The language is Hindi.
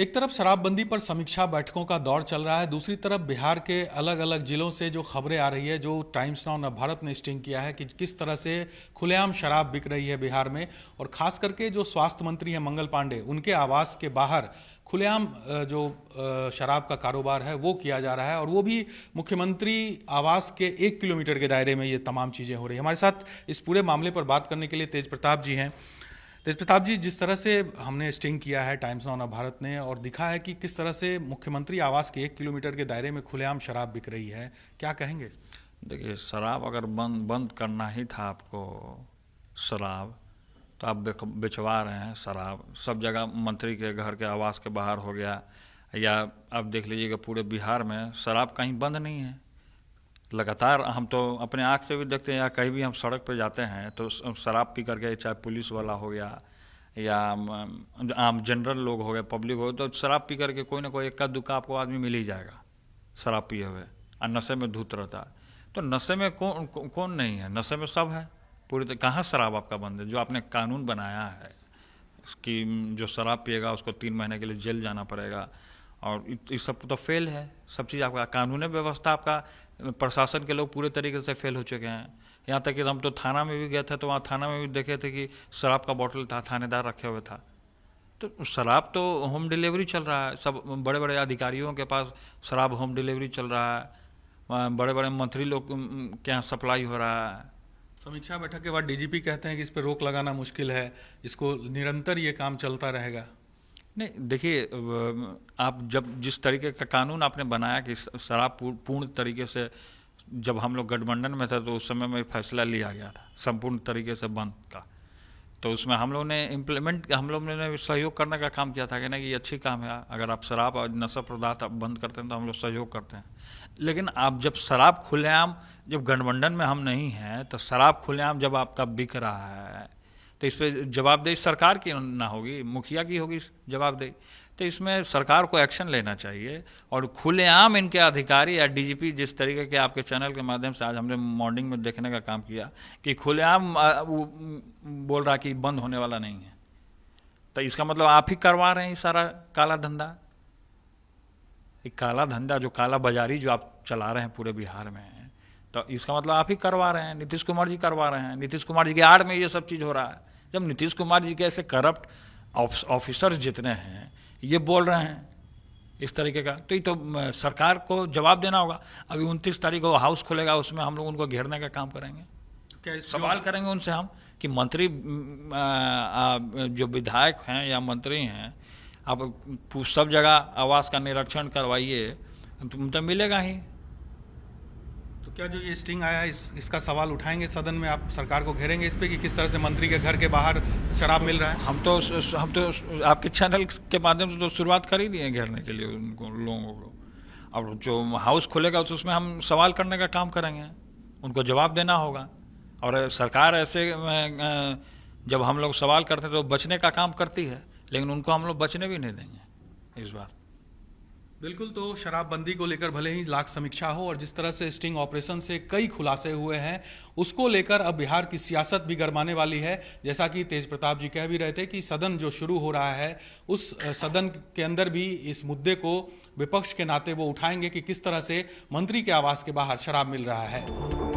एक तरफ शराबबंदी पर समीक्षा बैठकों का दौर चल रहा है, दूसरी तरफ बिहार के अलग अलग जिलों से जो खबरें आ रही है, जो टाइम्स नाउ नवभारत ने स्टिंग किया है कि किस तरह से खुलेआम शराब बिक रही है बिहार में। और खास करके जो स्वास्थ्य मंत्री हैं मंगल पांडे, उनके आवास के बाहर खुलेआम जो शराब का कारोबार है वो किया जा रहा है, और वो भी मुख्यमंत्री आवास के 1 किलोमीटर के दायरे में ये तमाम चीज़ें हो रही है। हमारे साथ इस पूरे मामले पर बात करने के लिए तेज प्रताप जी हैं। तेज प्रताप जी, जिस तरह से हमने स्टिंग किया है टाइम्स नाउ भारत ने और दिखा है कि किस तरह से मुख्यमंत्री आवास के 1 किलोमीटर के दायरे में खुलेआम शराब बिक रही है, क्या कहेंगे? देखिए, शराब अगर बंद करना ही था आपको, शराब तो आप बेचवा रहे हैं। शराब सब जगह मंत्री के घर के आवास के बाहर हो गया, या आप देख लीजिएगा पूरे बिहार में शराब कहीं बंद नहीं है। लगातार हम तो अपने आँख से भी देखते हैं, या कहीं भी हम सड़क पर जाते हैं तो शराब पी करके, चाहे पुलिस वाला हो गया या आम जनरल लोग हो गए, पब्लिक हो गए, तो शराब पी करके कोई ना कोई इक्का दुक्का आपको आदमी मिल ही जाएगा शराब पिए हुए, और नशे में धुत रहता है। तो नशे में कौन नहीं है? नशे में सब है पूरी। कहाँ शराब आपका बंद है? जो आपने कानून बनाया है कि जो शराब पिएगा उसको 3 महीने के लिए जेल जाना पड़ेगा, और ये सब तो फेल है। सब चीज़ आपका कानूनी व्यवस्था, आपका प्रशासन के लोग पूरे तरीके से फेल हो चुके हैं। यहाँ तक कि हम तो थाना में भी गए थे, तो वहाँ थाना में भी देखे थे कि शराब का बोतल था, थानेदार रखे हुए था। तो शराब तो होम डिलीवरी चल रहा है, सब बड़े बड़े अधिकारियों के पास शराब होम डिलीवरी चल रहा है, बड़े बड़े मंत्री लोग के यहाँ सप्लाई हो रहा है। समीक्षा बैठक के बाद डीजीपी कहते हैं कि इस पर रोक लगाना मुश्किल है, इसको निरंतर ये काम चलता रहेगा। नहीं, देखिए, आप जब जिस तरीके का कानून आपने बनाया कि शराब पूर्ण तरीके से, जब हम लोग गठबंधन में थे तो उस समय में फैसला लिया गया था संपूर्ण तरीके से बंद का, तो उसमें हम लोग ने हम लोग ने सहयोग करने का काम किया था कि नहीं, ये अच्छी काम है, अगर आप शराब और नशा पदार्थ बंद करते हैं तो हम लोग सहयोग करते हैं। लेकिन आप जब शराब खुलेआम, जब गठबंधन में हम नहीं हैं, तो शराब खुलेआम जब आपका बिक रहा है तो इस पर जवाबदेही सरकार की ना होगी, मुखिया की होगी जवाबदेही। तो इसमें सरकार को एक्शन लेना चाहिए, और खुलेआम इनके अधिकारी या डीजीपी, जिस तरीके के आपके चैनल के माध्यम से आज हमने मॉर्निंग में देखने का काम किया कि खुलेआम बोल रहा कि बंद होने वाला नहीं है, तो इसका मतलब आप ही करवा रहे हैं ये सारा काला धंधा। एक काला धंधा, जो काला बाजारी जो आप चला रहे हैं पूरे बिहार में, तो इसका मतलब आप ही करवा रहे हैं, नीतीश कुमार जी करवा रहे हैं। नीतीश कुमार जी की आड़ में ये सब चीज़ हो रहा है। जब नीतीश कुमार जी के ऐसे करप्ट ऑफिसर्स जितने हैं ये बोल रहे हैं इस तरीके का, तो ये तो सरकार को जवाब देना होगा। अभी 29 तारीख को हाउस खुलेगा, उसमें हम लोग उनको घेरने का काम करेंगे, सवाल करेंगे उनसे हम कि मंत्री, जो विधायक हैं या मंत्री हैं, आप सब जगह आवास का निरीक्षण करवाइए, तुम तो मिलेगा ही। तो क्या जो ये स्टिंग आया है, इसका सवाल उठाएंगे सदन में? आप सरकार को घेरेंगे इस पे कि किस तरह से मंत्री के घर के बाहर शराब मिल रहा है? हम तो आपके चैनल के माध्यम से तो शुरुआत कर ही दिए घेरने के लिए उनको, लोगों को। अब जो हाउस खुलेगा तो उसमें हम सवाल करने का काम करेंगे, उनको जवाब देना होगा। और सरकार ऐसे जब हम लोग सवाल करते हैं तो बचने का काम करती है, लेकिन उनको हम लोग बचने भी नहीं देंगे इस बार। बिल्कुल। तो शराबबंदी को लेकर भले ही लाख समीक्षा हो, और जिस तरह से स्टिंग ऑपरेशन से कई खुलासे हुए हैं, उसको लेकर अब बिहार की सियासत भी गरमाने वाली है। जैसा कि तेज प्रताप जी कह भी रहे थे कि सदन जो शुरू हो रहा है, उस सदन के अंदर भी इस मुद्दे को विपक्ष के नाते वो उठाएंगे कि किस तरह से मंत्री के आवास के बाहर शराब मिल रहा है।